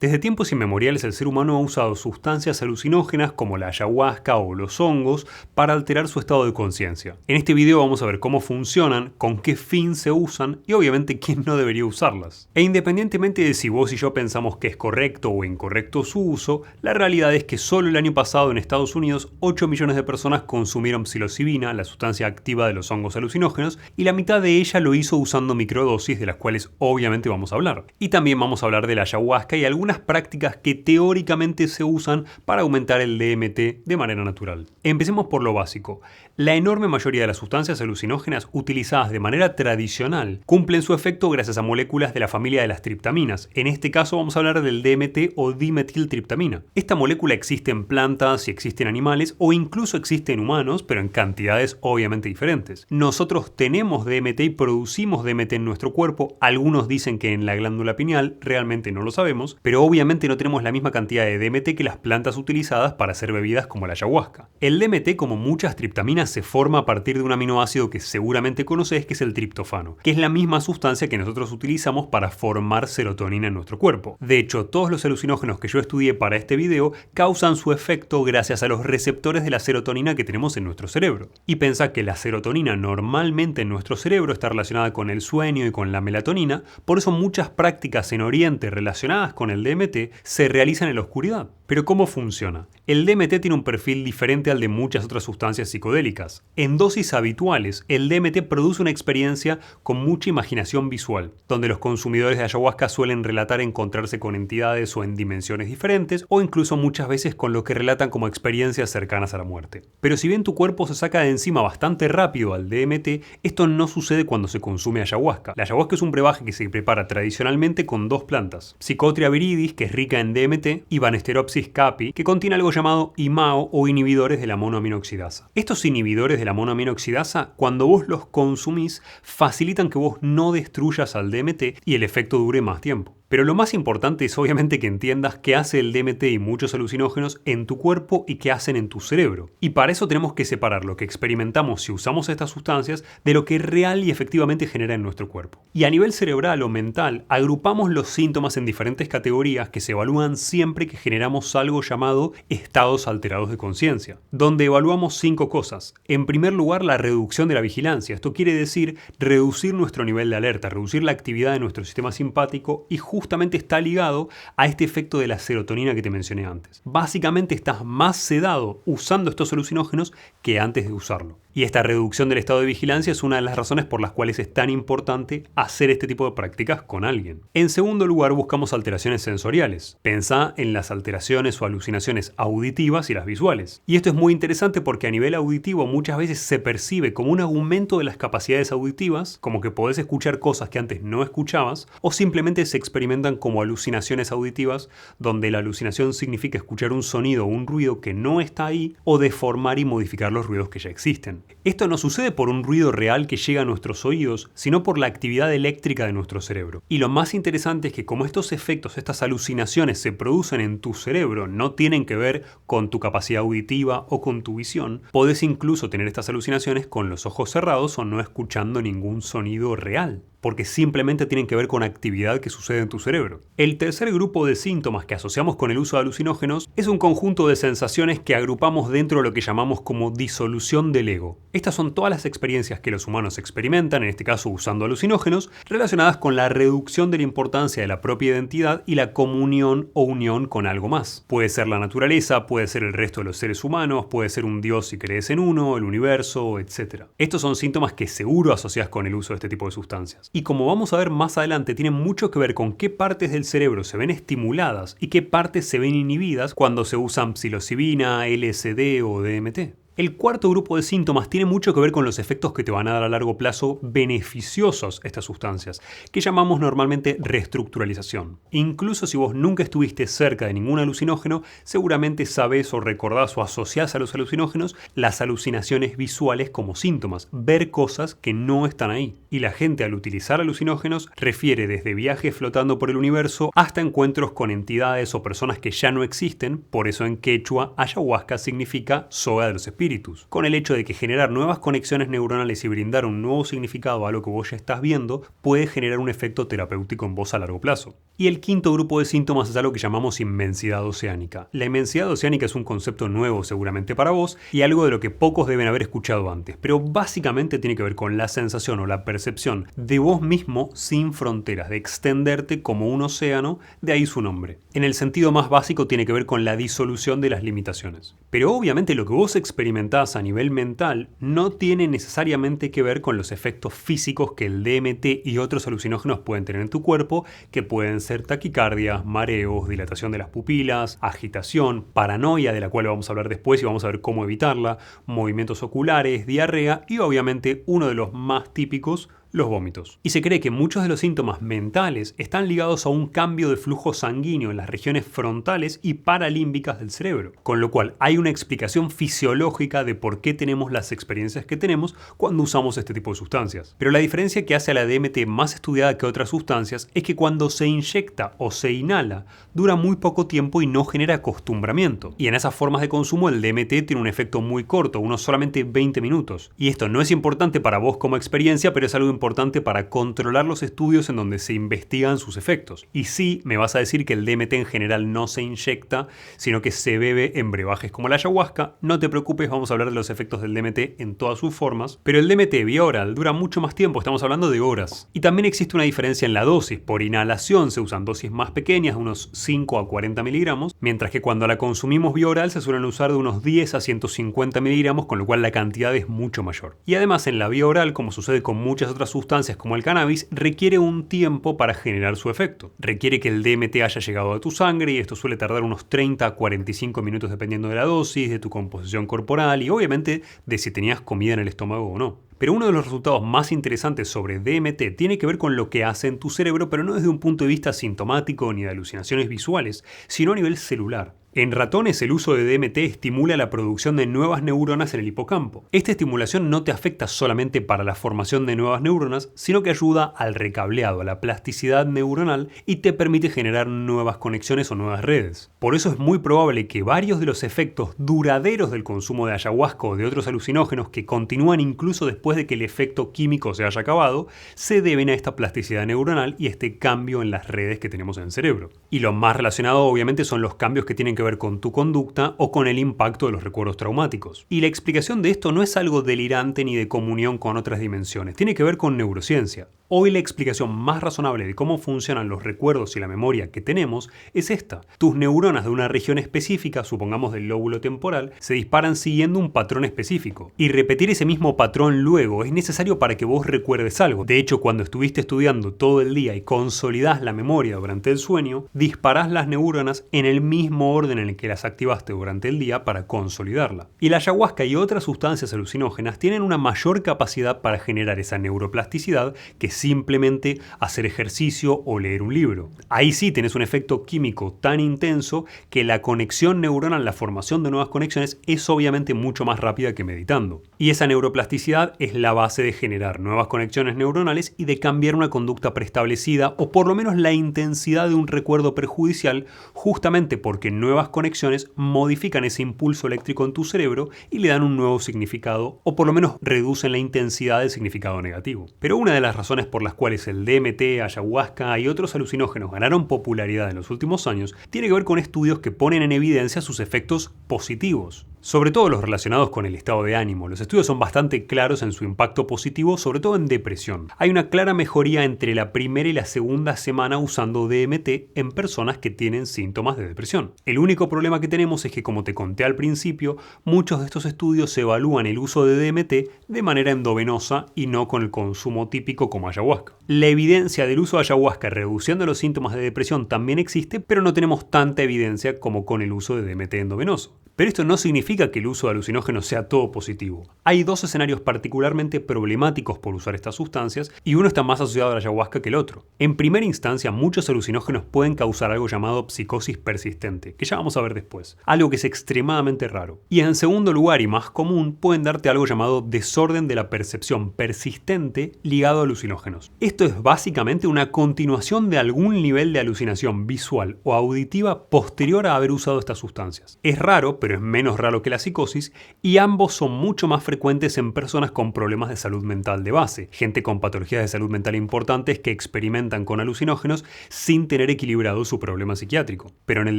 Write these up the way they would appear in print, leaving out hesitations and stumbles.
Desde tiempos inmemoriales el ser humano ha usado sustancias alucinógenas como la ayahuasca o los hongos para alterar su estado de conciencia. En este video vamos a ver cómo funcionan, con qué fin se usan y obviamente quién no debería usarlas. E independientemente de si vos y yo pensamos que es correcto o incorrecto su uso, la realidad es que solo el año pasado en Estados Unidos 8 millones de personas consumieron psilocibina, la sustancia activa de los hongos alucinógenos, y la mitad de ella lo hizo usando microdosis, de las cuales obviamente vamos a hablar. Y también vamos a hablar de la ayahuasca y algunas prácticas que teóricamente se usan para aumentar el DMT de manera natural. Empecemos por lo básico. La enorme mayoría de las sustancias alucinógenas utilizadas de manera tradicional cumplen su efecto gracias a moléculas de la familia de las triptaminas. En este caso vamos a hablar del DMT o dimetiltriptamina. Esta molécula existe en plantas y existe en animales o incluso existe en humanos, pero en cantidades obviamente diferentes. Nosotros tenemos DMT y producimos DMT en nuestro cuerpo. Algunos dicen que en la glándula pineal, realmente no lo sabemos, pero obviamente no tenemos la misma cantidad de DMT que las plantas utilizadas para hacer bebidas como la ayahuasca. El DMT, como muchas triptaminas, se forma a partir de un aminoácido que seguramente conoces, que es el triptófano, que es la misma sustancia que nosotros utilizamos para formar serotonina en nuestro cuerpo. De hecho, todos los alucinógenos que yo estudié para este video causan su efecto gracias a los receptores de la serotonina que tenemos en nuestro cerebro. Y pensá que la serotonina normalmente en nuestro cerebro está relacionada con el sueño y con la melatonina, por eso muchas prácticas en Oriente relacionadas con el DMT se realizan en la oscuridad. Pero ¿cómo funciona? El DMT tiene un perfil diferente al de muchas otras sustancias psicodélicas. En dosis habituales, el DMT produce una experiencia con mucha imaginación visual, donde los consumidores de ayahuasca suelen relatar encontrarse con entidades o en dimensiones diferentes, o incluso muchas veces con lo que relatan como experiencias cercanas a la muerte. Pero si bien tu cuerpo se saca de encima bastante rápido al DMT, esto no sucede cuando se consume ayahuasca. La ayahuasca es un brebaje que se prepara tradicionalmente con dos plantas: Psychotria viridis, que es rica en DMT, y Banesteropsis capi, que contiene algo llamado IMAO o inhibidores de la monoaminoxidasa. Estos inhibidores de la monoaminoxidasa, cuando vos los consumís, facilitan que vos no destruyas al DMT y el efecto dure más tiempo. Pero lo más importante es obviamente que entiendas qué hace el DMT y muchos alucinógenos en tu cuerpo y qué hacen en tu cerebro. Y para eso tenemos que separar lo que experimentamos si usamos estas sustancias de lo que real y efectivamente genera en nuestro cuerpo. Y a nivel cerebral o mental, agrupamos los síntomas en diferentes categorías que se evalúan siempre que generamos algo llamado estados alterados de conciencia, donde evaluamos 5 cosas. En primer lugar, la reducción de la vigilancia. Esto quiere decir reducir nuestro nivel de alerta, reducir la actividad de nuestro sistema simpático, y justamente está ligado a este efecto de la serotonina que te mencioné antes. Básicamente estás más sedado usando estos alucinógenos que antes de usarlo. Y esta reducción del estado de vigilancia es una de las razones por las cuales es tan importante hacer este tipo de prácticas con alguien. En segundo lugar, buscamos alteraciones sensoriales. Pensá en las alteraciones o alucinaciones auditivas y las visuales. Y esto es muy interesante porque a nivel auditivo muchas veces se percibe como un aumento de las capacidades auditivas, como que podés escuchar cosas que antes no escuchabas, o simplemente se experimentan como alucinaciones auditivas, donde la alucinación significa escuchar un sonido o un ruido que no está ahí, o deformar y modificar los ruidos que ya existen. Esto no sucede por un ruido real que llega a nuestros oídos, sino por la actividad eléctrica de nuestro cerebro. Y lo más interesante es que como estos efectos, estas alucinaciones se producen en tu cerebro, no tienen que ver con tu capacidad auditiva o con tu visión, podés incluso tener estas alucinaciones con los ojos cerrados o no escuchando ningún sonido real, porque simplemente tienen que ver con actividad que sucede en tu cerebro. El tercer grupo de síntomas que asociamos con el uso de alucinógenos es un conjunto de sensaciones que agrupamos dentro de lo que llamamos como disolución del ego. Estas son todas las experiencias que los humanos experimentan, en este caso usando alucinógenos, relacionadas con la reducción de la importancia de la propia identidad y la comunión o unión con algo más. Puede ser la naturaleza, puede ser el resto de los seres humanos, puede ser un dios si crees en uno, el universo, etc. Estos son síntomas que seguro asocias con el uso de este tipo de sustancias. Y como vamos a ver más adelante, tienen mucho que ver con qué partes del cerebro se ven estimuladas y qué partes se ven inhibidas cuando se usan psilocibina, LSD o DMT. El cuarto grupo de síntomas tiene mucho que ver con los efectos que te van a dar a largo plazo beneficiosos estas sustancias, que llamamos normalmente reestructuralización. Incluso si vos nunca estuviste cerca de ningún alucinógeno, seguramente sabés o recordás o asociás a los alucinógenos las alucinaciones visuales como síntomas, ver cosas que no están ahí. Y la gente al utilizar alucinógenos refiere desde viajes flotando por el universo hasta encuentros con entidades o personas que ya no existen, por eso en quechua ayahuasca significa soga de los espíritus. espíritus, con el hecho de que generar nuevas conexiones neuronales y brindar un nuevo significado a lo que vos ya estás viendo puede generar un efecto terapéutico en vos a largo plazo. Y el quinto grupo de síntomas es algo que llamamos inmensidad oceánica. La inmensidad oceánica es un concepto nuevo seguramente para vos y algo de lo que pocos deben haber escuchado antes, pero básicamente tiene que ver con la sensación o la percepción de vos mismo sin fronteras, de extenderte como un océano, de ahí su nombre. En el sentido más básico tiene que ver con la disolución de las limitaciones. Pero obviamente lo que vos experimentás a nivel mental no tiene necesariamente que ver con los efectos físicos que el DMT y otros alucinógenos pueden tener en tu cuerpo, que pueden ser taquicardia, mareos, dilatación de las pupilas, agitación, paranoia, de la cual vamos a hablar después y vamos a ver cómo evitarla, movimientos oculares, diarrea y obviamente uno de los más típicos, los vómitos. Y se cree que muchos de los síntomas mentales están ligados a un cambio de flujo sanguíneo en las regiones frontales y paralímbicas del cerebro, con lo cual hay una explicación fisiológica de por qué tenemos las experiencias que tenemos cuando usamos este tipo de sustancias. Pero la diferencia que hace a la DMT más estudiada que otras sustancias es que cuando se inyecta o se inhala dura muy poco tiempo y no genera acostumbramiento. Y en esas formas de consumo el DMT tiene un efecto muy corto, unos solamente 20 minutos. Y esto no es importante para vos como experiencia, pero es algo importante para controlar los estudios en donde se investigan sus efectos. Y sí, me vas a decir que el DMT en general no se inyecta, sino que se bebe en brebajes como la ayahuasca. No te preocupes, vamos a hablar de los efectos del DMT en todas sus formas. Pero el DMT vía oral dura mucho más tiempo, estamos hablando de horas. Y también existe una diferencia en la dosis. Por inhalación se usan dosis más pequeñas, de unos 5 a 40 miligramos, mientras que cuando la consumimos vía oral se suelen usar de unos 10 a 150 miligramos, con lo cual la cantidad es mucho mayor. Y además en la vía oral, como sucede con muchas otras sustancias como el cannabis, requiere un tiempo para generar su efecto. Requiere que el DMT haya llegado a tu sangre y esto suele tardar unos 30 a 45 minutos dependiendo de la dosis, de tu composición corporal y obviamente de si tenías comida en el estómago o no. Pero uno de los resultados más interesantes sobre DMT tiene que ver con lo que hace en tu cerebro, pero no desde un punto de vista sintomático ni de alucinaciones visuales, sino a nivel celular. En ratones el uso de DMT estimula la producción de nuevas neuronas en el hipocampo. Esta estimulación no te afecta solamente para la formación de nuevas neuronas, sino que ayuda al recableado, a la plasticidad neuronal y te permite generar nuevas conexiones o nuevas redes. Por eso es muy probable que varios de los efectos duraderos del consumo de ayahuasca o de otros alucinógenos que continúan incluso después de que el efecto químico se haya acabado, se deben a esta plasticidad neuronal y este cambio en las redes que tenemos en el cerebro. Y lo más relacionado obviamente son los cambios que tienen que ver con tu conducta o con el impacto de los recuerdos traumáticos. Y la explicación de esto no es algo delirante ni de comunión con otras dimensiones, tiene que ver con neurociencia. Hoy la explicación más razonable de cómo funcionan los recuerdos y la memoria que tenemos es esta. Tus neuronas de una región específica, supongamos del lóbulo temporal, se disparan siguiendo un patrón específico. Y repetir ese mismo patrón luego es necesario para que vos recuerdes algo. De hecho, cuando estuviste estudiando todo el día y consolidás la memoria durante el sueño, disparás las neuronas en el mismo orden en el que las activaste durante el día para consolidarla. Y la ayahuasca y otras sustancias alucinógenas tienen una mayor capacidad para generar esa neuroplasticidad que simplemente hacer ejercicio o leer un libro. Ahí sí tenés un efecto químico tan intenso que la conexión neuronal, la formación de nuevas conexiones, es obviamente mucho más rápida que meditando. Y esa neuroplasticidad es la base de generar nuevas conexiones neuronales y de cambiar una conducta preestablecida o por lo menos la intensidad de un recuerdo perjudicial, justamente porque nuevas conexiones modifican ese impulso eléctrico en tu cerebro y le dan un nuevo significado o por lo menos reducen la intensidad del significado negativo. Pero una de las razones por las cuales el DMT, ayahuasca y otros alucinógenos ganaron popularidad en los últimos años tiene que ver con estudios que ponen en evidencia sus efectos positivos. Sobre todo los relacionados con el estado de ánimo. Los estudios son bastante claros en su impacto positivo, sobre todo en depresión. Hay una clara mejoría entre la primera y la segunda semana usando DMT en personas que tienen síntomas de depresión. El único problema que tenemos es que, como te conté al principio, muchos de estos estudios evalúan el uso de DMT de manera endovenosa y no con el consumo típico como ayahuasca. La evidencia del uso de ayahuasca reduciendo los síntomas de depresión también existe, pero no tenemos tanta evidencia como con el uso de DMT endovenoso. Pero esto no significa que el uso de alucinógenos sea todo positivo. Hay dos escenarios particularmente problemáticos por usar estas sustancias y uno está más asociado a la ayahuasca que el otro. En primera instancia, muchos alucinógenos pueden causar algo llamado psicosis persistente, que ya vamos a ver después, algo que es extremadamente raro. Y en segundo lugar y más común, pueden darte algo llamado desorden de la percepción persistente ligado a alucinógenos. Esto es básicamente una continuación de algún nivel de alucinación visual o auditiva posterior a haber usado estas sustancias. Es raro, pero pero es menos raro que la psicosis, y ambos son mucho más frecuentes en personas con problemas de salud mental de base, gente con patologías de salud mental importantes que experimentan con alucinógenos sin tener equilibrado su problema psiquiátrico. Pero en el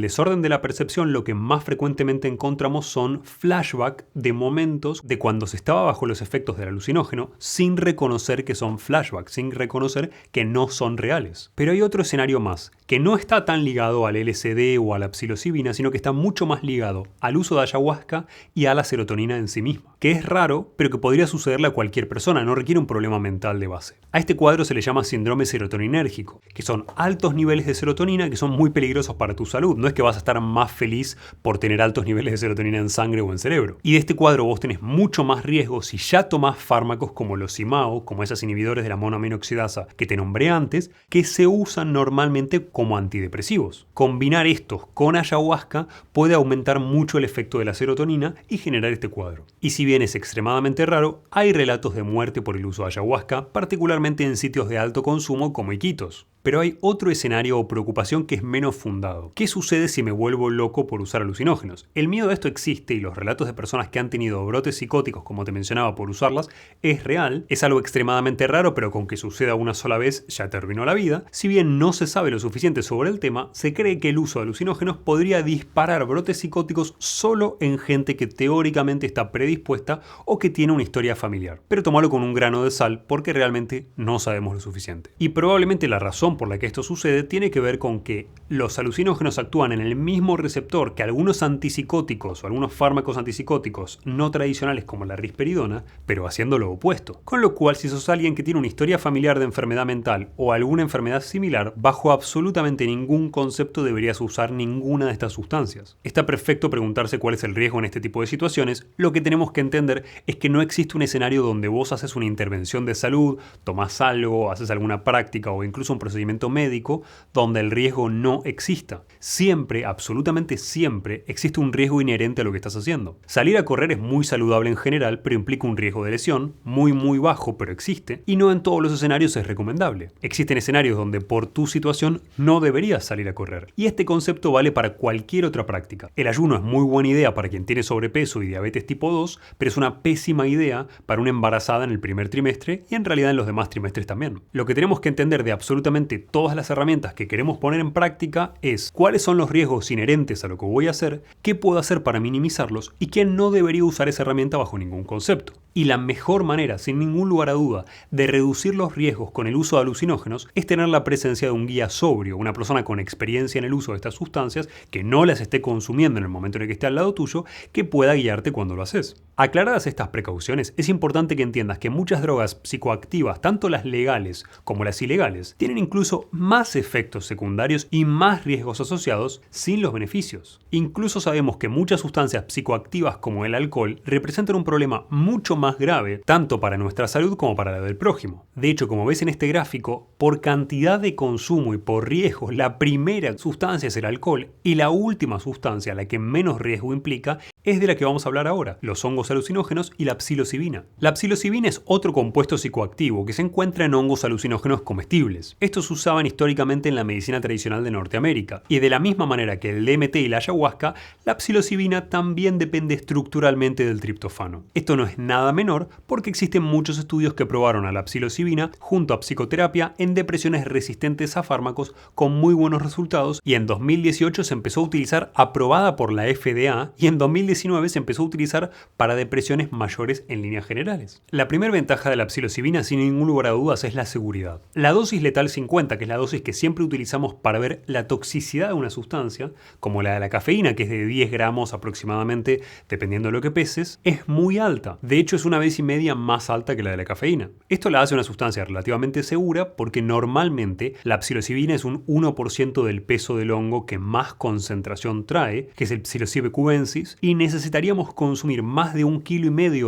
desorden de la percepción lo que más frecuentemente encontramos son flashbacks de momentos de cuando se estaba bajo los efectos del alucinógeno sin reconocer que son flashbacks, sin reconocer que no son reales. Pero hay otro escenario más, que no está tan ligado al LSD o a la psilocibina, sino que está mucho más ligado al uso de ayahuasca y a la serotonina en sí misma, que es raro, pero que podría sucederle a cualquier persona, no requiere un problema mental de base. A este cuadro se le llama síndrome serotoninérgico, que son altos niveles de serotonina que son muy peligrosos para tu salud. No es que vas a estar más feliz por tener altos niveles de serotonina en sangre o en cerebro. Y de este cuadro vos tenés mucho más riesgo si ya tomás fármacos como los IMAO, como esos inhibidores de la monoaminoxidasa que te nombré antes, que se usan normalmente como antidepresivos. Combinar estos con ayahuasca puede aumentar mucho el efecto de la serotonina y generar este cuadro. Y si bien es extremadamente raro, hay relatos de muerte por el uso de ayahuasca, particularmente en sitios de alto consumo como Iquitos. Pero hay otro escenario o preocupación que es menos fundado. ¿Qué sucede si me vuelvo loco por usar alucinógenos? El miedo a esto existe y los relatos de personas que han tenido brotes psicóticos, como te mencionaba, por usarlas, es real. Es algo extremadamente raro, pero con que suceda una sola vez ya te arruinó la vida. Si bien no se sabe lo suficiente sobre el tema, se cree que el uso de alucinógenos podría disparar brotes psicóticos solo en gente que teóricamente está predispuesta o que tiene una historia familiar. Pero tómalo con un grano de sal porque realmente no sabemos lo suficiente. Y probablemente la razón por la que esto sucede tiene que ver con que los alucinógenos actúan en el mismo receptor que algunos antipsicóticos o algunos fármacos antipsicóticos no tradicionales como la risperidona, pero haciendo lo opuesto. Con lo cual, si sos alguien que tiene una historia familiar de enfermedad mental o alguna enfermedad similar, bajo absolutamente ningún concepto deberías usar ninguna de estas sustancias. Está perfecto preguntarse cuál es el riesgo en este tipo de situaciones. Lo que tenemos que entender es que no existe un escenario donde vos haces una intervención de salud, tomás algo, haces alguna práctica o incluso un procedimiento médico donde el riesgo no exista. Siempre, absolutamente siempre, existe un riesgo inherente a lo que estás haciendo. Salir a correr es muy saludable en general, pero implica un riesgo de lesión, muy bajo, pero existe, y no en todos los escenarios es recomendable. Existen escenarios donde por tu situación no deberías salir a correr, y este concepto vale para cualquier otra práctica. El ayuno es muy buena idea para quien tiene sobrepeso y diabetes tipo 2, pero es una pésima idea para una embarazada en el primer trimestre y en realidad en los demás trimestres también. Lo que tenemos que entender de absolutamente todas las herramientas que queremos poner en práctica es cuáles son los riesgos inherentes a lo que voy a hacer, qué puedo hacer para minimizarlos y quién no debería usar esa herramienta bajo ningún concepto. Y la mejor manera, sin ningún lugar a duda, de reducir los riesgos con el uso de alucinógenos es tener la presencia de un guía sobrio, una persona con experiencia en el uso de estas sustancias, que no las esté consumiendo en el momento en el que esté al lado tuyo, que pueda guiarte cuando lo haces. Aclaradas estas precauciones, es importante que entiendas que muchas drogas psicoactivas, tanto las legales como las ilegales, tienen incluso más efectos secundarios y más riesgos asociados sin los beneficios. Incluso sabemos que muchas sustancias psicoactivas como el alcohol representan un problema mucho más grave, tanto para nuestra salud como para la del prójimo. De hecho, como ves en este gráfico, por cantidad de consumo y por riesgos, la primera sustancia es el alcohol y la última sustancia, la que menos riesgo implica, es de la que vamos a hablar ahora, los hongos alucinógenos y la psilocibina. La psilocibina es otro compuesto psicoactivo que se encuentra en hongos alucinógenos comestibles. Estos se usaban históricamente en la medicina tradicional de Norteamérica, y de la misma manera que el DMT y la ayahuasca, la psilocibina también depende estructuralmente del triptofano. Esto no es nada menor porque existen muchos estudios que probaron a la psilocibina junto a psicoterapia en depresiones resistentes a fármacos con muy buenos resultados, y en 2018 se empezó a utilizar aprobada por la FDA y en 2019 se empezó a utilizar para depresiones mayores en líneas generales. La primera ventaja de la psilocibina, sin ningún lugar a dudas, es la seguridad. La dosis letal 50, que es la dosis que siempre utilizamos para ver la toxicidad de una sustancia, como la de la cafeína, que es de 10 gramos aproximadamente, dependiendo de lo que peses, es muy alta. De hecho, es 1,5 veces más alta que la de la cafeína. Esto la hace una sustancia relativamente segura porque normalmente la psilocibina es un 1% del peso del hongo que más concentración trae, que es el Psilocybe cubensis, y necesitaríamos consumir más de 1,5 kilos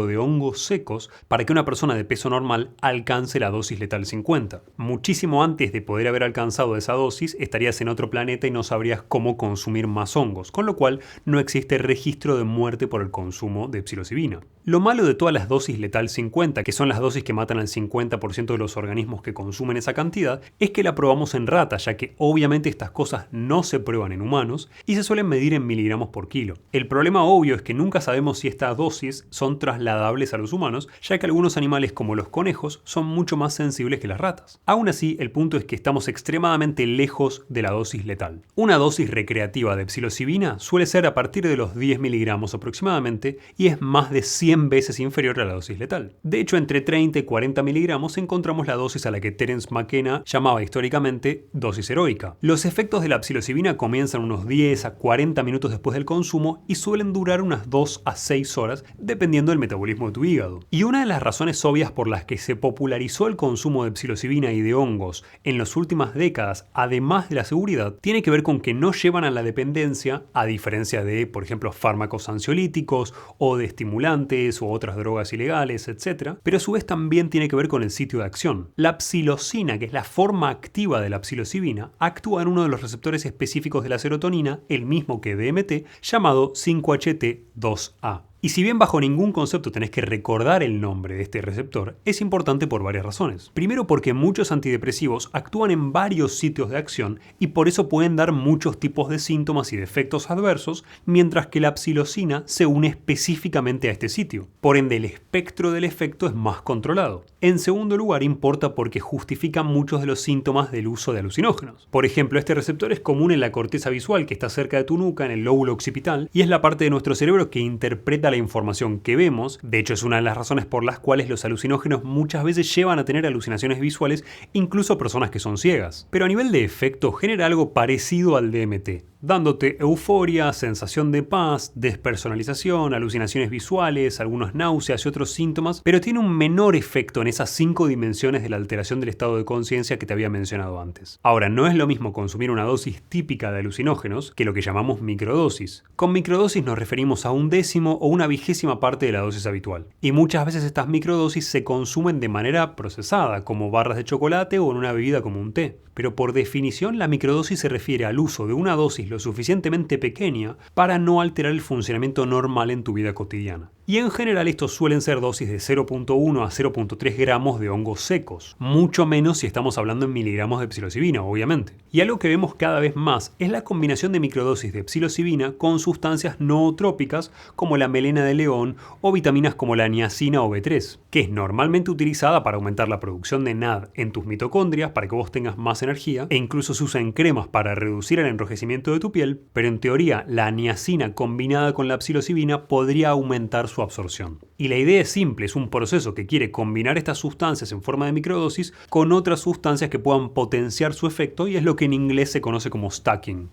de hongos secos para que una persona de peso normal alcance la dosis letal 50. Muchísimo antes de poder haber alcanzado esa dosis, estarías en otro planeta y no sabrías cómo consumir más hongos, con lo cual no existe registro de muerte por el consumo de psilocibina. Lo malo de todas las dosis letal 50, que son las dosis que matan al 50% de los organismos que consumen esa cantidad, es que la probamos en ratas, ya que obviamente estas cosas no se prueban en humanos y se suelen medir en miligramos por kilo. El problema obvio es que nunca sabemos si estas dosis son trasladables a los humanos, ya que algunos animales como los conejos son mucho más sensibles que las ratas. Aún así, el punto es que estamos extremadamente lejos de la dosis letal. Una dosis recreativa de psilocibina suele ser a partir de los 10 miligramos aproximadamente y es más de 100 veces inferior a la dosis letal. De hecho, entre 30 y 40 miligramos encontramos la dosis a la que Terence McKenna llamaba históricamente dosis heroica. Los efectos de la psilocibina comienzan unos 10 a 40 minutos después del consumo y suelen durar unas 2 a 6 horas dependiendo del metabolismo de tu hígado. Y una de las razones obvias por las que se popularizó el consumo de psilocibina y de hongos en las últimas décadas, además de la seguridad, tiene que ver con que no llevan a la dependencia, a diferencia de, por ejemplo, fármacos ansiolíticos o de estimulantes o otras drogas ilegales, etc. Pero a su vez también tiene que ver con el sitio de acción. La psilocina, que es la forma activa de la psilocibina, actúa en uno de los receptores específicos de la serotonina, el mismo que DMT, llamado 5HT2A. Y si bien bajo ningún concepto tenés que recordar el nombre de este receptor, es importante por varias razones. Primero, porque muchos antidepresivos actúan en varios sitios de acción y por eso pueden dar muchos tipos de síntomas y de efectos adversos, mientras que la psilocina se une específicamente a este sitio. Por ende, el espectro del efecto es más controlado. En segundo lugar, importa porque justifica muchos de los síntomas del uso de alucinógenos. Por ejemplo, este receptor es común en la corteza visual, que está cerca de tu nuca, en el lóbulo occipital, y es la parte de nuestro cerebro que interpreta la información que vemos. De hecho, es una de las razones por las cuales los alucinógenos muchas veces llevan a tener alucinaciones visuales, incluso personas que son ciegas. Pero a nivel de efecto genera algo parecido al DMT, dándote euforia, sensación de paz, despersonalización, alucinaciones visuales, algunas náuseas y otros síntomas, pero tiene un menor efecto en esas 5 dimensiones de la alteración del estado de conciencia que te había mencionado antes. Ahora, no es lo mismo consumir una dosis típica de alucinógenos que lo que llamamos microdosis. Con microdosis nos referimos a un décimo o una vigésima parte de la dosis habitual. Y muchas veces estas microdosis se consumen de manera procesada, como barras de chocolate o en una bebida como un té. Pero por definición la microdosis se refiere al uso de una dosis lo suficientemente pequeña para no alterar el funcionamiento normal en tu vida cotidiana. Y en general estos suelen ser dosis de 0.1 a 0.3 gramos de hongos secos, mucho menos si estamos hablando en miligramos de psilocibina, obviamente. Y algo que vemos cada vez más es la combinación de microdosis de psilocibina con sustancias nootrópicas como la melena de león o vitaminas como la niacina o B3, que es normalmente utilizada para aumentar la producción de NAD en tus mitocondrias para que vos tengas más energía, e incluso se usa en cremas para reducir el enrojecimiento de tu piel, pero en teoría la niacina combinada con la psilocibina podría aumentar su absorción. Y la idea es simple, es un proceso que quiere combinar estas sustancias en forma de microdosis con otras sustancias que puedan potenciar su efecto, y es lo que en inglés se conoce como stacking.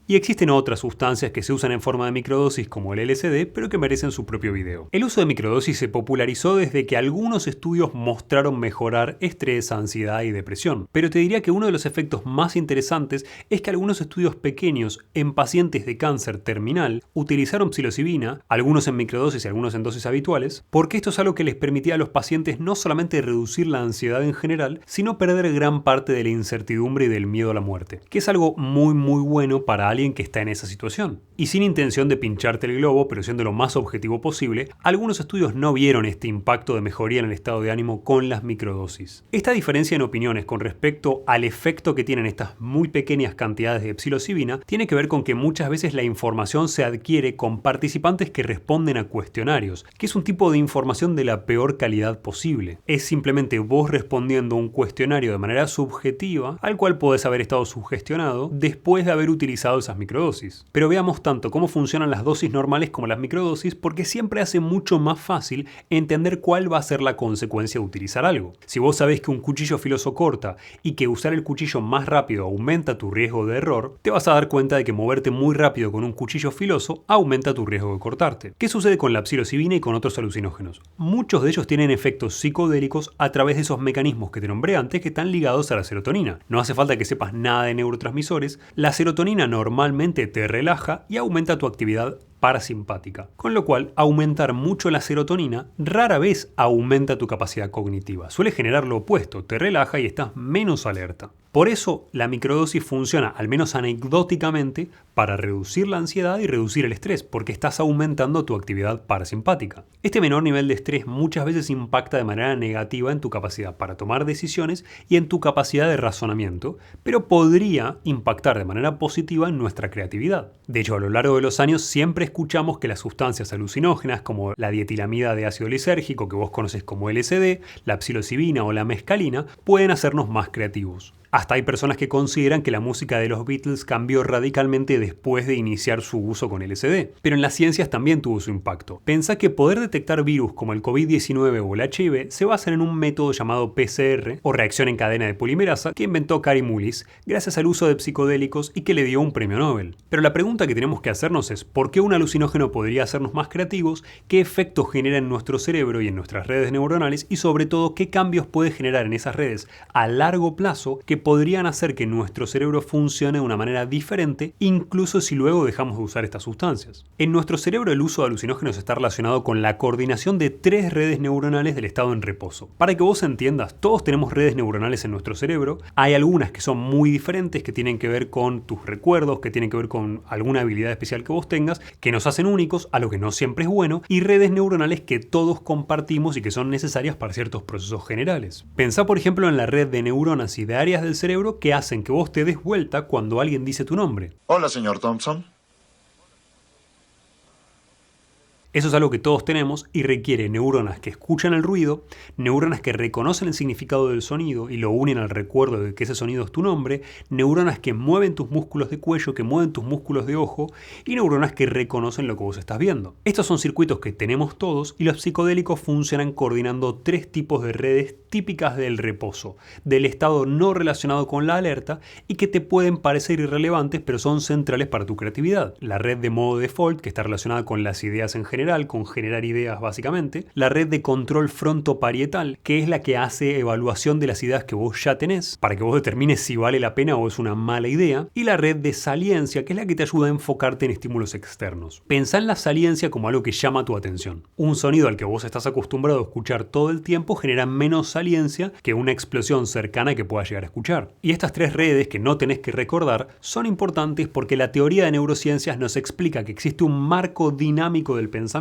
Y existen otras sustancias que se usan en forma de microdosis como el LSD, pero que merecen su propio video. El uso de microdosis se popularizó desde que algunos estudios mostraron mejorar estrés, ansiedad y depresión. Pero te diría que uno de los efectos más interesantes es que algunos estudios pequeños en pacientes de cáncer terminal utilizaron psilocibina, algunos en microdosis y algunos en dosis habituales, porque esto es algo que les permitía a los pacientes no solamente reducir la ansiedad en general, sino perder gran parte de la incertidumbre y del miedo a la muerte, que es algo muy bueno para alguien que está en esa situación. Y sin intención de pincharte el globo, pero siendo lo más objetivo posible, algunos estudios no vieron este impacto de mejoría en el estado de ánimo con las microdosis. Esta diferencia en opiniones con respecto al efecto que tienen estas muy pequeñas cantidades de psilocibina tiene que ver con que muchas veces la información se adquiere con participantes que responden a cuestionarios, que es un tipo de información de la peor calidad posible. Es simplemente vos respondiendo a un cuestionario de manera subjetiva, al cual podés haber estado sugestionado después de haber utilizado esas microdosis. Pero veamos tanto cómo funcionan las dosis normales como las microdosis, porque siempre hace mucho más fácil entender cuál va a ser la consecuencia de utilizar algo. Si vos sabés que un cuchillo filoso corta y que usar el cuchillo más rápido aumenta tu riesgo de error, te vas a dar cuenta de que moverte muy rápido con un cuchillo filoso aumenta tu riesgo de cortarte. ¿Qué sucede con la psilocibina y con otros alucinógenos? Muchos de ellos tienen efectos psicodélicos a través de esos mecanismos que te nombré antes que están ligados a la serotonina. No hace falta que sepas nada de neurotransmisores, la serotonina normalmente te relaja y aumenta tu actividad parasimpática, con lo cual aumentar mucho la serotonina rara vez aumenta tu capacidad cognitiva, suele generar lo opuesto, te relaja y estás menos alerta. Por eso la microdosis funciona, al menos anecdóticamente, para reducir la ansiedad y reducir el estrés, porque estás aumentando tu actividad parasimpática. Este menor nivel de estrés muchas veces impacta de manera negativa en tu capacidad para tomar decisiones y en tu capacidad de razonamiento, pero podría impactar de manera positiva en nuestra creatividad. De hecho, a lo largo de los años siempre escuchamos que las sustancias alucinógenas como la dietilamida de ácido lisérgico, que vos conoces como LSD, la psilocibina o la mescalina, pueden hacernos más creativos. Hasta hay personas que consideran que la música de los Beatles cambió radicalmente después de iniciar su uso con LSD. Pero en las ciencias también tuvo su impacto. Pensá que poder detectar virus como el COVID-19 o el HIV se basan en un método llamado PCR, o reacción en cadena de polimerasa, que inventó Kary Mullis gracias al uso de psicodélicos y que le dio un premio Nobel. Pero la pregunta que tenemos que hacernos es ¿por qué un alucinógeno podría hacernos más creativos? ¿Qué efectos genera en nuestro cerebro y en nuestras redes neuronales? Y sobre todo, ¿qué cambios puede generar en esas redes a largo plazo que podrían hacer que nuestro cerebro funcione de una manera diferente, incluso si luego dejamos de usar estas sustancias? En nuestro cerebro el uso de alucinógenos está relacionado con la coordinación de 3 redes neuronales del estado en reposo. Para que vos entiendas, todos tenemos redes neuronales en nuestro cerebro. Hay algunas que son muy diferentes, que tienen que ver con tus recuerdos, que tienen que ver con alguna habilidad especial que vos tengas, que nos hacen únicos, algo que no siempre es bueno, y redes neuronales que todos compartimos y que son necesarias para ciertos procesos generales. Pensá por ejemplo en la red de neuronas y de áreas del cerebro que hacen que vos te des vuelta cuando alguien dice tu nombre. Hola, señor Thompson. Eso es algo que todos tenemos y requiere neuronas que escuchan el ruido, neuronas que reconocen el significado del sonido y lo unen al recuerdo de que ese sonido es tu nombre, neuronas que mueven tus músculos de cuello, que mueven tus músculos de ojo y neuronas que reconocen lo que vos estás viendo. Estos son circuitos que tenemos todos y los psicodélicos funcionan coordinando 3 tipos de redes típicas del reposo, del estado no relacionado con la alerta y que te pueden parecer irrelevantes pero son centrales para tu creatividad. La red de modo default, que está relacionada con las ideas en general, con generar ideas básicamente, la red de control frontoparietal, que es la que hace evaluación de las ideas que vos ya tenés, para que vos determines si vale la pena o es una mala idea, y la red de saliencia, que es la que te ayuda a enfocarte en estímulos externos. Pensá en la saliencia como algo que llama tu atención. Un sonido al que vos estás acostumbrado a escuchar todo el tiempo genera menos saliencia que una explosión cercana que puedas llegar a escuchar. Y estas 3 redes que no tenés que recordar son importantes porque la teoría de neurociencias nos explica que existe un marco dinámico del pensamiento,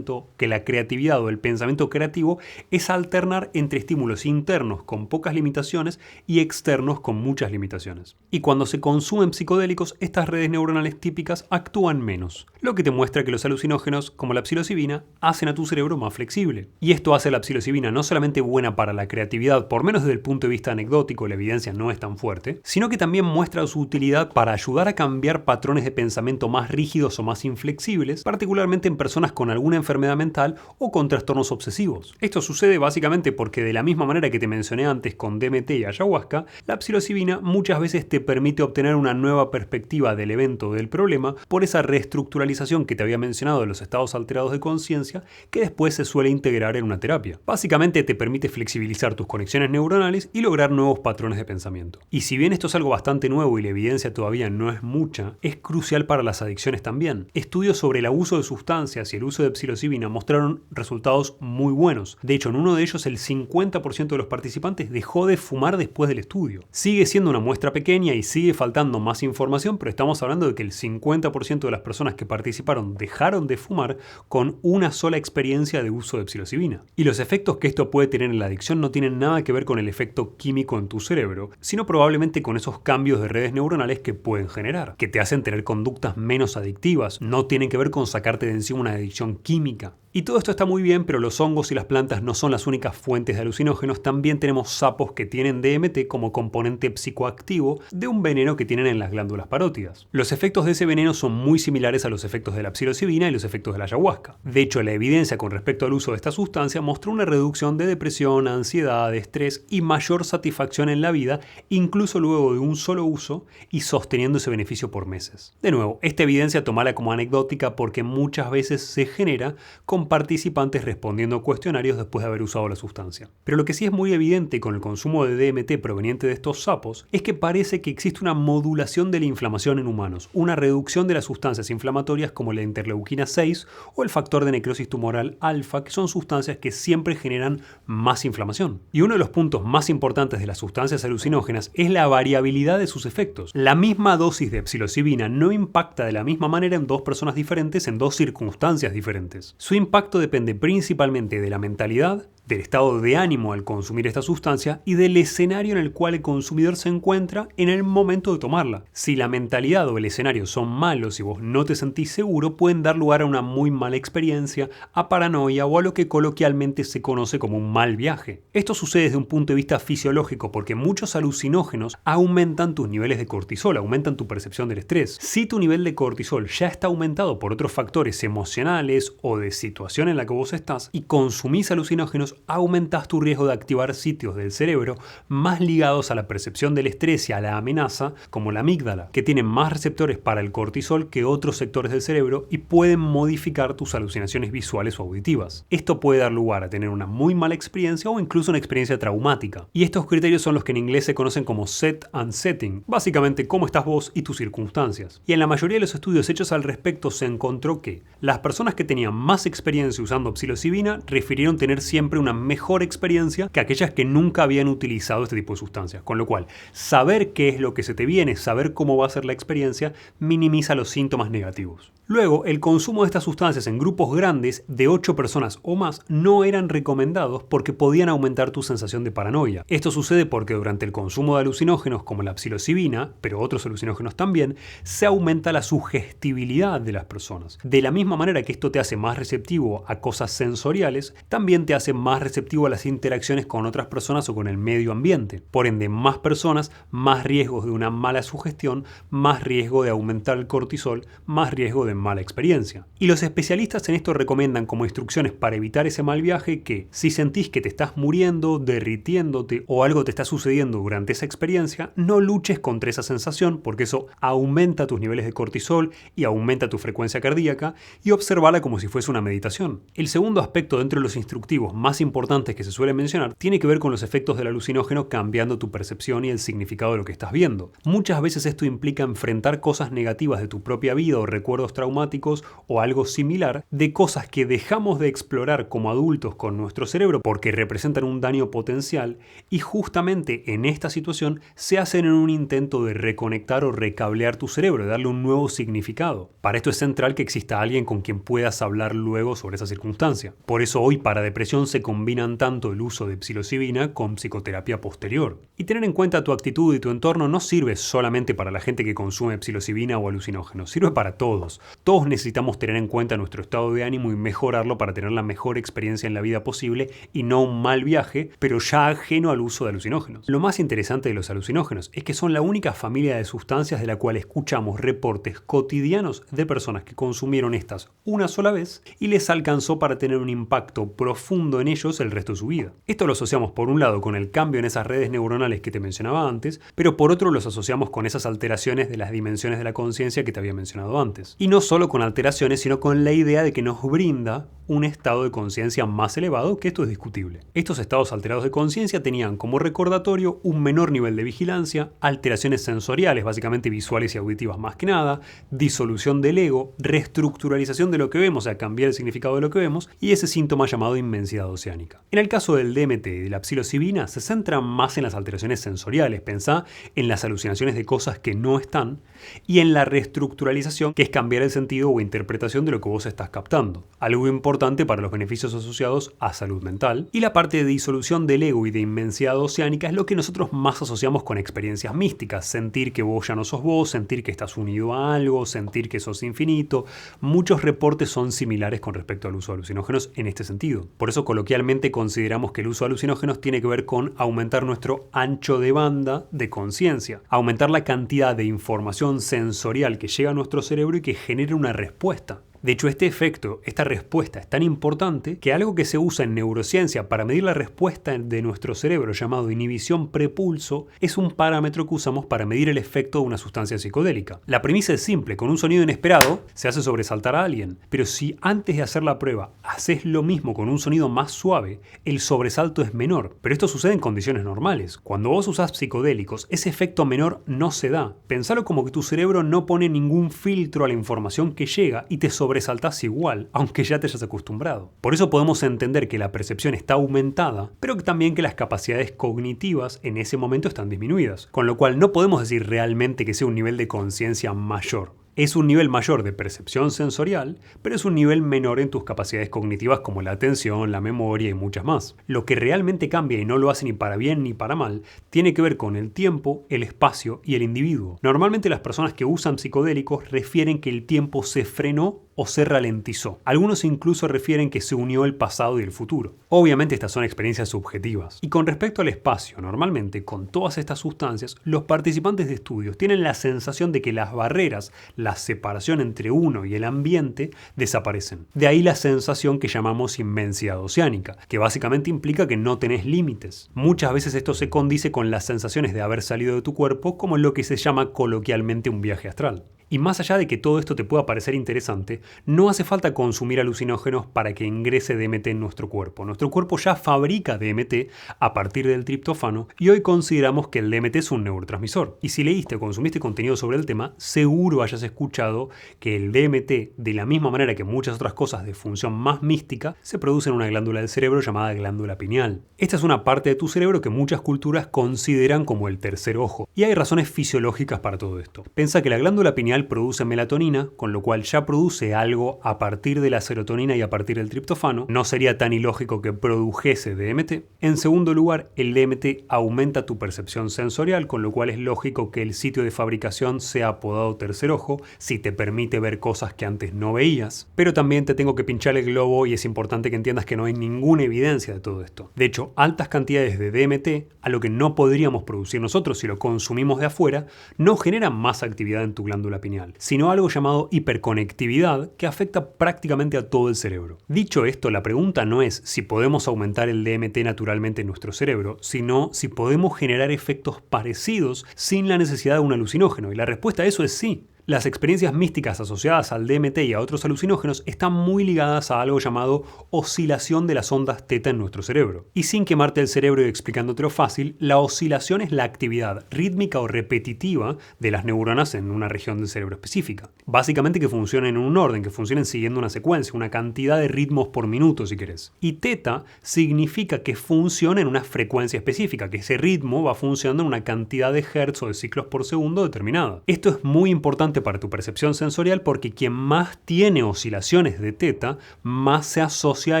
que la creatividad o el pensamiento creativo es alternar entre estímulos internos con pocas limitaciones y externos con muchas limitaciones. Y cuando se consumen psicodélicos, estas redes neuronales típicas actúan menos, lo que te muestra que los alucinógenos, como la psilocibina, hacen a tu cerebro más flexible. Y esto hace a la psilocibina no solamente buena para la creatividad, por menos desde el punto de vista anecdótico, la evidencia no es tan fuerte, sino que también muestra su utilidad para ayudar a cambiar patrones de pensamiento más rígidos o más inflexibles, particularmente en personas con alguna enfermedad mental o con trastornos obsesivos. Esto sucede básicamente porque de la misma manera que te mencioné antes con DMT y ayahuasca, la psilocibina muchas veces te permite obtener una nueva perspectiva del evento o del problema por esa reestructuralización que te había mencionado de los estados alterados de conciencia que después se suele integrar en una terapia. Básicamente te permite flexibilizar tus conexiones neuronales y lograr nuevos patrones de pensamiento. Y si bien esto es algo bastante nuevo y la evidencia todavía no es mucha, es crucial para las adicciones también. Estudios sobre el abuso de sustancias y el uso de psilocibina mostraron resultados muy buenos. De hecho, en uno de ellos el 50% de los participantes dejó de fumar después del estudio. Sigue siendo una muestra pequeña y sigue faltando más información, pero estamos hablando de que el 50% de las personas que participaron dejaron de fumar con una sola experiencia de uso de psilocibina. Y los efectos que esto puede tener en la adicción no tienen nada que ver con el efecto químico en tu cerebro, sino probablemente con esos cambios de redes neuronales que pueden generar, que te hacen tener conductas menos adictivas. No tienen que ver con sacarte de encima una adicción química. Y todo esto está muy bien, pero los hongos y las plantas no son las únicas fuentes de alucinógenos. También tenemos sapos que tienen DMT como componente psicoactivo de un veneno que tienen en las glándulas parótidas. Los efectos de ese veneno son muy similares a los efectos de la psilocibina y los efectos de la ayahuasca. De hecho, la evidencia con respecto al uso de esta sustancia mostró una reducción de depresión, ansiedad, estrés y mayor satisfacción en la vida, incluso luego de un solo uso y sosteniendo ese beneficio por meses. De nuevo, esta evidencia tomala como anecdótica porque muchas veces se genera con participantes respondiendo cuestionarios después de haber usado la sustancia. Pero lo que sí es muy evidente con el consumo de DMT proveniente de estos sapos es que parece que existe una modulación de la inflamación en humanos, una reducción de las sustancias inflamatorias como la interleuquina 6 o el factor de necrosis tumoral alfa, que son sustancias que siempre generan más inflamación. Y uno de los puntos más importantes de las sustancias alucinógenas es la variabilidad de sus efectos. La misma dosis de psilocibina no impacta de la misma manera en dos personas diferentes en dos circunstancias diferentes. Su impacto depende principalmente de la mentalidad, del estado de ánimo al consumir esta sustancia y del escenario en el cual el consumidor se encuentra en el momento de tomarla. Si la mentalidad o el escenario son malos y vos no te sentís seguro, pueden dar lugar a una muy mala experiencia, a paranoia o a lo que coloquialmente se conoce como un mal viaje. Esto sucede desde un punto de vista fisiológico porque muchos alucinógenos aumentan tus niveles de cortisol, aumentan tu percepción del estrés. Si tu nivel de cortisol ya está aumentado por otros factores emocionales o de situación en la que vos estás y consumís alucinógenos, aumentas tu riesgo de activar sitios del cerebro más ligados a la percepción del estrés y a la amenaza, como la amígdala, que tienen más receptores para el cortisol que otros sectores del cerebro y pueden modificar tus alucinaciones visuales o auditivas. Esto puede dar lugar a tener una muy mala experiencia o incluso una experiencia traumática. Y estos criterios son los que en inglés se conocen como set and setting, básicamente cómo estás vos y tus circunstancias. Y en la mayoría de los estudios hechos al respecto se encontró que las personas que tenían más experiencia usando psilocibina refirieron tener siempre una mejor experiencia que aquellas que nunca habían utilizado este tipo de sustancias. Con lo cual, saber qué es lo que se te viene, saber cómo va a ser la experiencia, minimiza los síntomas negativos. Luego, el consumo de estas sustancias en grupos grandes de 8 personas o más no eran recomendados porque podían aumentar tu sensación de paranoia. Esto sucede porque durante el consumo de alucinógenos como la psilocibina, pero otros alucinógenos también, se aumenta la sugestibilidad de las personas. De la misma manera que esto te hace más receptivo a cosas sensoriales, también te hace más receptivo a las interacciones con otras personas o con el medio ambiente. Por ende, más personas, más riesgos de una mala sugestión, más riesgo de aumentar el cortisol, más riesgo de mala experiencia. Y los especialistas en esto recomiendan como instrucciones para evitar ese mal viaje que si sentís que te estás muriendo, derritiéndote o algo te está sucediendo durante esa experiencia, no luches contra esa sensación porque eso aumenta tus niveles de cortisol y aumenta tu frecuencia cardíaca, y observala como si fuese una meditación. El segundo aspecto dentro de los instructivos más importantes que se suele mencionar tiene que ver con los efectos del alucinógeno cambiando tu percepción y el significado de lo que estás viendo. Muchas veces esto implica enfrentar cosas negativas de tu propia vida o recuerdos traumáticos o algo similar de cosas que dejamos de explorar como adultos con nuestro cerebro porque representan un daño potencial, y justamente en esta situación se hacen en un intento de reconectar o recablear tu cerebro, de darle un nuevo significado. Para esto es central que exista alguien con quien puedas hablar luego sobre esa circunstancia. Por eso hoy para depresión se combinan tanto el uso de psilocibina con psicoterapia posterior. Y tener en cuenta tu actitud y tu entorno no sirve solamente para la gente que consume psilocibina o alucinógenos, sirve para todos. Todos necesitamos tener en cuenta nuestro estado de ánimo y mejorarlo para tener la mejor experiencia en la vida posible y no un mal viaje, pero ya ajeno al uso de alucinógenos. Lo más interesante de los alucinógenos es que son la única familia de sustancias de la cual escuchamos reportes cotidianos de personas que consumieron estas una sola vez y les alcanzó para tener un impacto profundo en ellos el resto de su vida. Esto lo asociamos por un lado con el cambio en esas redes neuronales que te mencionaba antes, pero por otro los asociamos con esas alteraciones de las dimensiones de la conciencia que te había mencionado antes. Y no solo con alteraciones, sino con la idea de que nos brinda un estado de conciencia más elevado, que esto es discutible. Estos estados alterados de conciencia tenían como recordatorio un menor nivel de vigilancia, alteraciones sensoriales, básicamente visuales y auditivas más que nada, disolución del ego, reestructuralización de lo que vemos, o sea, cambiar el significado de lo que vemos, y ese síntoma llamado inmensidad oceánica. En el caso del DMT y de la psilocibina se centra más en las alteraciones sensoriales, pensá en las alucinaciones de cosas que no están, y en la reestructuralización, que es cambiar el sentido o interpretación de lo que vos estás captando. Algo importante para los beneficios asociados a salud mental. Y la parte de disolución del ego y de inmensidad oceánica es lo que nosotros más asociamos con experiencias místicas. Sentir que vos ya no sos vos, sentir que estás unido a algo, sentir que sos infinito. Muchos reportes son similares con respecto al uso de alucinógenos en este sentido. Por eso coloquialmente consideramos que el uso de alucinógenos tiene que ver con aumentar nuestro ancho de banda de conciencia, aumentar la cantidad de información sensorial que llega a nuestro cerebro y que genere una respuesta. De hecho, este efecto, esta respuesta es tan importante que algo que se usa en neurociencia para medir la respuesta de nuestro cerebro, llamado inhibición prepulso, es un parámetro que usamos para medir el efecto de una sustancia psicodélica. La premisa es simple: con un sonido inesperado se hace sobresaltar a alguien, pero si antes de hacer la prueba haces lo mismo con un sonido más suave, el sobresalto es menor. Pero esto sucede en condiciones normales. Cuando vos usás psicodélicos, ese efecto menor no se da. Pensalo como que tu cerebro no pone ningún filtro a la información que llega y te sobresaltás igual, aunque ya te hayas acostumbrado. Por eso podemos entender que la percepción está aumentada, pero también que las capacidades cognitivas en ese momento están disminuidas, con lo cual no podemos decir realmente que sea un nivel de conciencia mayor. Es un nivel mayor de percepción sensorial, pero es un nivel menor en tus capacidades cognitivas como la atención, la memoria y muchas más. Lo que realmente cambia, y no lo hace ni para bien ni para mal, tiene que ver con el tiempo, el espacio y el individuo. Normalmente las personas que usan psicodélicos refieren que el tiempo se frenó o se ralentizó. Algunos incluso refieren que se unió el pasado y el futuro. Obviamente estas son experiencias subjetivas. Y con respecto al espacio, normalmente con todas estas sustancias, los participantes de estudios tienen la sensación de que las barreras, la separación entre uno y el ambiente, desaparecen. De ahí la sensación que llamamos inmensidad oceánica, que básicamente implica que no tenés límites. Muchas veces esto se condice con las sensaciones de haber salido de tu cuerpo, como en lo que se llama coloquialmente un viaje astral. Y más allá de que todo esto te pueda parecer interesante, no hace falta consumir alucinógenos para que ingrese DMT en nuestro cuerpo. Nuestro cuerpo ya fabrica DMT a partir del triptófano y hoy consideramos que el DMT es un neurotransmisor. Y si leíste o consumiste contenido sobre el tema, seguro hayas escuchado que el DMT, de la misma manera que muchas otras cosas de función más mística, se produce en una glándula del cerebro llamada glándula pineal. Esta es una parte de tu cerebro que muchas culturas consideran como el tercer ojo. Y hay razones fisiológicas para todo esto. Pensa que la glándula pineal produce melatonina, con lo cual ya produce algo a partir de la serotonina y a partir del triptófano. No sería tan ilógico que produjese DMT. En segundo lugar, el DMT aumenta tu percepción sensorial, con lo cual es lógico que el sitio de fabricación sea apodado tercer ojo, si te permite ver cosas que antes no veías. Pero también te tengo que pinchar el globo y es importante que entiendas que no hay ninguna evidencia de todo esto. De hecho, altas cantidades de DMT, a lo que no podríamos producir nosotros si lo consumimos de afuera, no generan más actividad en tu glándula pineal, sino algo llamado hiperconectividad que afecta prácticamente a todo el cerebro. Dicho esto, la pregunta no es si podemos aumentar el DMT naturalmente en nuestro cerebro, sino si podemos generar efectos parecidos sin la necesidad de un alucinógeno, y la respuesta a eso es sí. Las experiencias místicas asociadas al DMT y a otros alucinógenos están muy ligadas a algo llamado oscilación de las ondas teta en nuestro cerebro. Y sin quemarte el cerebro y explicándotelo fácil, la oscilación es la actividad rítmica o repetitiva de las neuronas en una región del cerebro específica. Básicamente que funcionen en un orden, que funcionen siguiendo una secuencia, una cantidad de ritmos por minuto si querés. Y teta significa que funciona en una frecuencia específica, que ese ritmo va funcionando en una cantidad de hertz o de ciclos por segundo determinada. Esto es muy importante para tu percepción sensorial porque quien más tiene oscilaciones de teta, más se asocia a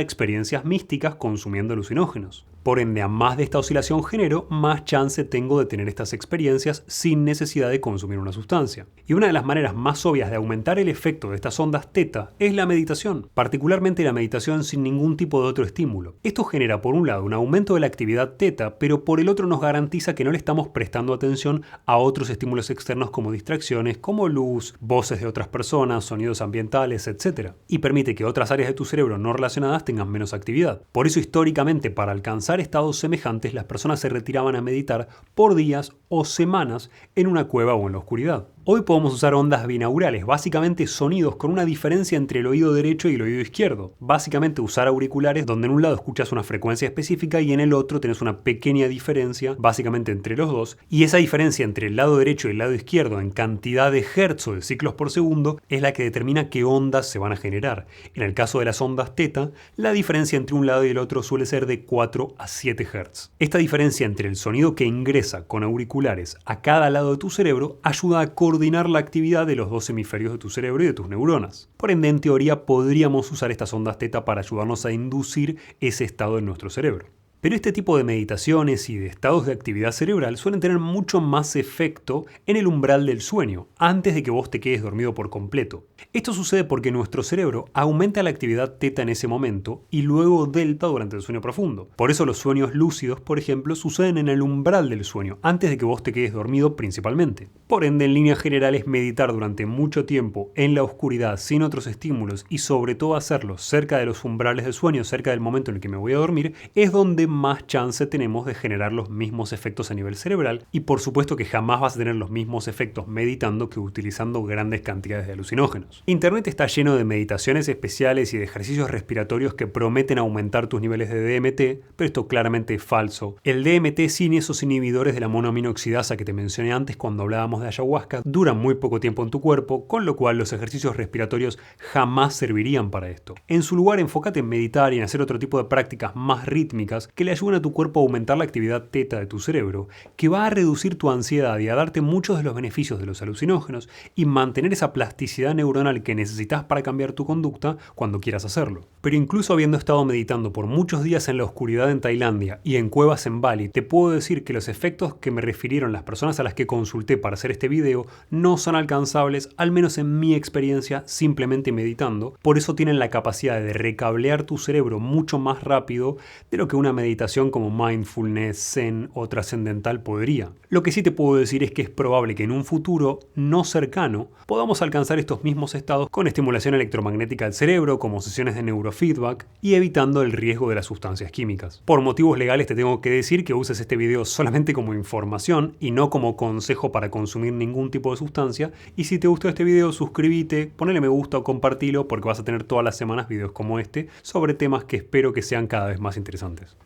experiencias místicas consumiendo alucinógenos. Por ende, a más de esta oscilación genero, más chance tengo de tener estas experiencias sin necesidad de consumir una sustancia. Y una de las maneras más obvias de aumentar el efecto de estas ondas teta es la meditación, particularmente la meditación sin ningún tipo de otro estímulo. Esto genera por un lado un aumento de la actividad teta, pero por el otro nos garantiza que no le estamos prestando atención a otros estímulos externos como distracciones, como luz, voces de otras personas, sonidos ambientales, etc. Y permite que otras áreas de tu cerebro no relacionadas tengan menos actividad. Por eso históricamente, para alcanzar estados semejantes, las personas se retiraban a meditar por días o semanas en una cueva o en la oscuridad. Hoy podemos usar ondas binaurales, básicamente sonidos con una diferencia entre el oído derecho y el oído izquierdo. Básicamente usar auriculares donde en un lado escuchas una frecuencia específica y en el otro tenés una pequeña diferencia, básicamente entre los dos, y esa diferencia entre el lado derecho y el lado izquierdo en cantidad de hertz o de ciclos por segundo es la que determina qué ondas se van a generar. En el caso de las ondas teta, la diferencia entre un lado y el otro suele ser de 4 a 7 Hz. Esta diferencia entre el sonido que ingresa con auriculares a cada lado de tu cerebro ayuda a coordinar la actividad de los dos hemisferios de tu cerebro y de tus neuronas. Por ende, en teoría, podríamos usar estas ondas teta para ayudarnos a inducir ese estado en nuestro cerebro. Pero este tipo de meditaciones y de estados de actividad cerebral suelen tener mucho más efecto en el umbral del sueño, antes de que vos te quedes dormido por completo. Esto sucede porque nuestro cerebro aumenta la actividad teta en ese momento y luego delta durante el sueño profundo. Por eso los sueños lúcidos, por ejemplo, suceden en el umbral del sueño, antes de que vos te quedes dormido principalmente. Por ende, en líneas generales, meditar durante mucho tiempo en la oscuridad, sin otros estímulos y sobre todo hacerlo cerca de los umbrales del sueño, cerca del momento en el que me voy a dormir, es donde más chance tenemos de generar los mismos efectos a nivel cerebral, y por supuesto que jamás vas a tener los mismos efectos meditando que utilizando grandes cantidades de alucinógenos. Internet está lleno de meditaciones especiales y de ejercicios respiratorios que prometen aumentar tus niveles de DMT, pero esto claramente es falso. El DMT sin esos inhibidores de la monoaminoxidasa que te mencioné antes cuando hablábamos de ayahuasca duran muy poco tiempo en tu cuerpo, con lo cual los ejercicios respiratorios jamás servirían para esto. En su lugar, enfócate en meditar y en hacer otro tipo de prácticas más rítmicas que le ayuden a tu cuerpo a aumentar la actividad teta de tu cerebro, que va a reducir tu ansiedad y a darte muchos de los beneficios de los alucinógenos y mantener esa plasticidad neuronal que necesitas para cambiar tu conducta cuando quieras hacerlo. Pero incluso habiendo estado meditando por muchos días en la oscuridad en Tailandia y en cuevas en Bali, te puedo decir que los efectos que me refirieron las personas a las que consulté para hacer este video no son alcanzables, al menos en mi experiencia, simplemente meditando. Por eso tienen la capacidad de recablear tu cerebro mucho más rápido de lo que una meditación como mindfulness, zen o trascendental podría. Lo que sí te puedo decir es que es probable que en un futuro no cercano podamos alcanzar estos mismos estados con estimulación electromagnética del cerebro, como sesiones de neurofeedback, y evitando el riesgo de las sustancias químicas. Por motivos legales te tengo que decir que uses este video solamente como información y no como consejo para consumir ningún tipo de sustancia, y si te gustó este video suscríbete, ponle me gusta o compartilo porque vas a tener todas las semanas videos como este sobre temas que espero que sean cada vez más interesantes.